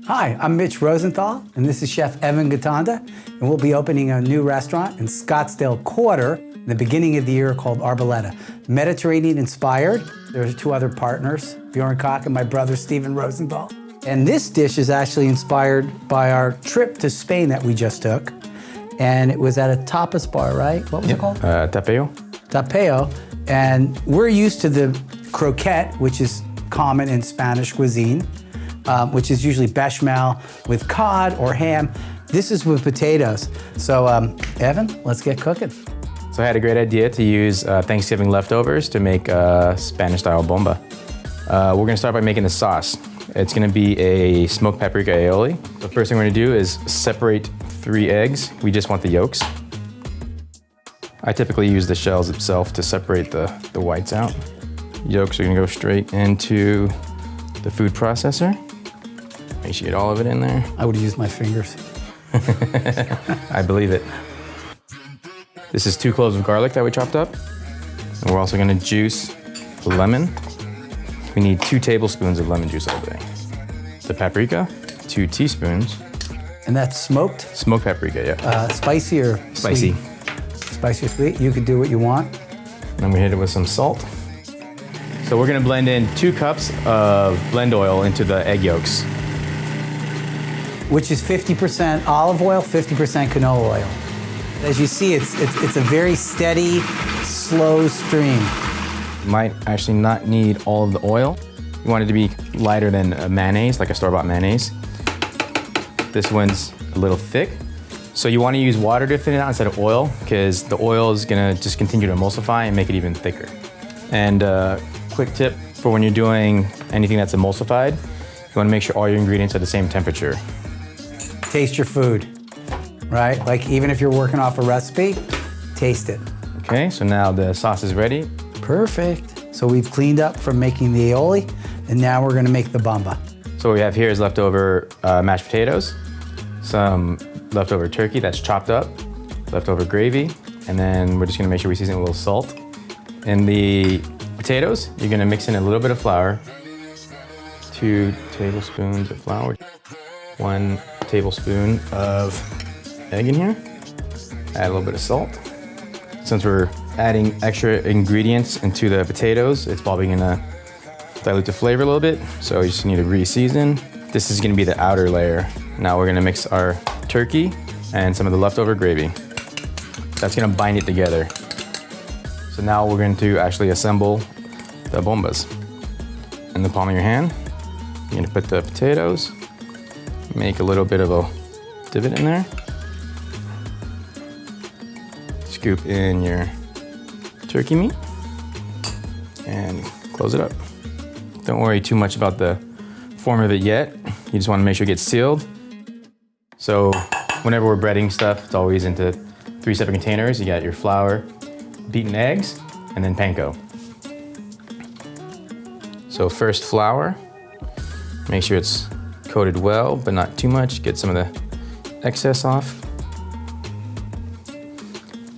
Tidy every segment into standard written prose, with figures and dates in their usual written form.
Hi, I'm Mitch Rosenthal, and this is Chef Evan Gatanda, and we'll be opening a new restaurant in Scottsdale Quarter in the beginning of the year called Arboleda. Mediterranean inspired. There's two other partners, Bjorn Koch and my brother Steven Rosenthal. And this dish is actually inspired by our trip to Spain that we just took. And it was at a tapas bar, right? What was it called? Tapeo. Tapeo. And we're used to the croquette, which is common in Spanish cuisine, which is usually bechamel with cod or ham. This is with potatoes. So, Evan, let's get cooking. So I had a great idea to use Thanksgiving leftovers to make a Spanish-style bomba. We're gonna start by making the sauce. It's gonna be a smoked paprika aioli. The first thing we're gonna do is separate 3 eggs. We just want the yolks. I typically use the shells itself to separate the whites out. Yolks are gonna go straight into the food processor. Make sure you get all of it in there. I would use my fingers. I believe it. This is 2 cloves of garlic that we chopped up. And we're also gonna juice the lemon. We need 2 tablespoons of lemon juice all day. The paprika, 2 teaspoons. And that's smoked? Smoked paprika, yeah. Spicy or Spicy. Sweet? Spicy or sweet, you can do what you want. Then we hit it with some salt. So we're gonna blend in 2 cups of blend oil into the egg yolks. Which is 50% olive oil, 50% canola oil. As you see, it's a very steady, slow stream. You might actually not need all of the oil. You want it to be lighter than a mayonnaise, like a store-bought mayonnaise. This one's a little thick. So you want to use water to thin it out instead of oil, because the oil is gonna just continue to emulsify and make it even thicker. And quick tip for when you're doing anything that's emulsified, you wanna make sure all your ingredients are the same temperature. Taste your food, right? Like even if you're working off a recipe, taste it. Okay, so now the sauce is ready. Perfect. So we've cleaned up from making the aioli, and now we're gonna make the bomba. So what we have here is leftover mashed potatoes, some leftover turkey that's chopped up, leftover gravy, and then we're just gonna make sure we season it with a little salt. In the potatoes, you're gonna mix in a little bit of flour, 2 tablespoons of flour, 1 tablespoon of egg in here, add a little bit of salt. Since we're adding extra ingredients into the potatoes, it's probably gonna dilute the flavor a little bit, so you just need to re-season. This is gonna be the outer layer. Now we're gonna mix our turkey and some of the leftover gravy. That's gonna bind it together. So now we're going to actually assemble the bombas. In the palm of your hand, you're gonna put the potatoes, make a little bit of a divot in there. Scoop in your turkey meat and close it up. Don't worry too much about the form of it yet. You just wanna make sure it gets sealed. So whenever we're breading stuff, it's always into 3 separate containers. You got your flour, beaten eggs, and then panko. So first flour, make sure it's coated well, but not too much. Get some of the excess off.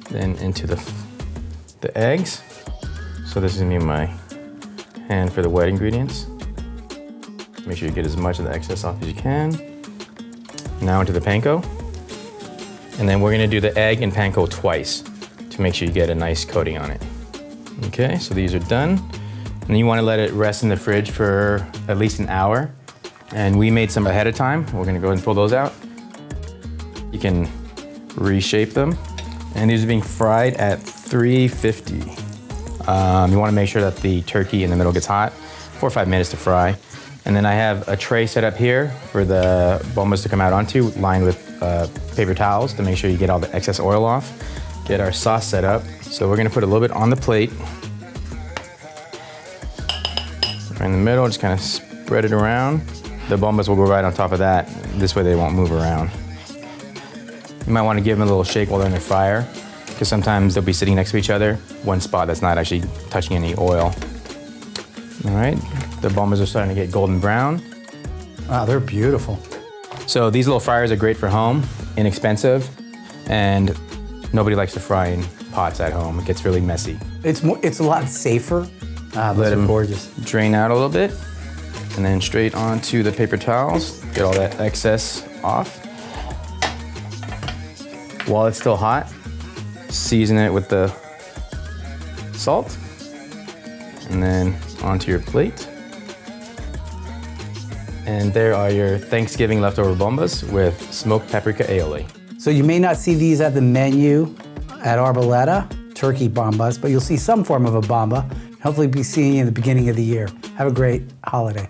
Then into the eggs. So this is gonna be my hand for the wet ingredients. Make sure you get as much of the excess off as you can. Now into the panko. And then we're gonna do the egg and panko twice to make sure you get a nice coating on it. Okay, so these are done. And you wanna let it rest in the fridge for at least an hour. And we made some ahead of time. We're gonna go ahead and pull those out. You can reshape them. And these are being fried at 350. You wanna make sure that the turkey in the middle gets hot, 4 or 5 minutes to fry. And then I have a tray set up here for the bombas to come out onto, lined with paper towels to make sure you get all the excess oil off. Get our sauce set up. So we're gonna put a little bit on the plate. Right in the middle, just kind of spread it around. The bombas will go right on top of that. This way they won't move around. You might wanna give them a little shake while they're in the fryer, because sometimes they'll be sitting next to each other, one spot that's not actually touching any oil. All right, the bombas are starting to get golden brown. Wow, they're beautiful. So these little fryers are great for home, inexpensive, and nobody likes to fry in pots at home. It gets really messy. It's a lot safer. Those Let are them gorgeous. drain out a little bit. And then straight onto the paper towels, get all that excess off. While it's still hot, season it with the salt, and then onto your plate. And there are your Thanksgiving leftover bombas with smoked paprika aioli. So you may not see these at the menu at Arboleda, turkey bombas, but you'll see some form of a bomba. Hopefully be seeing you in the beginning of the year. Have a great holiday.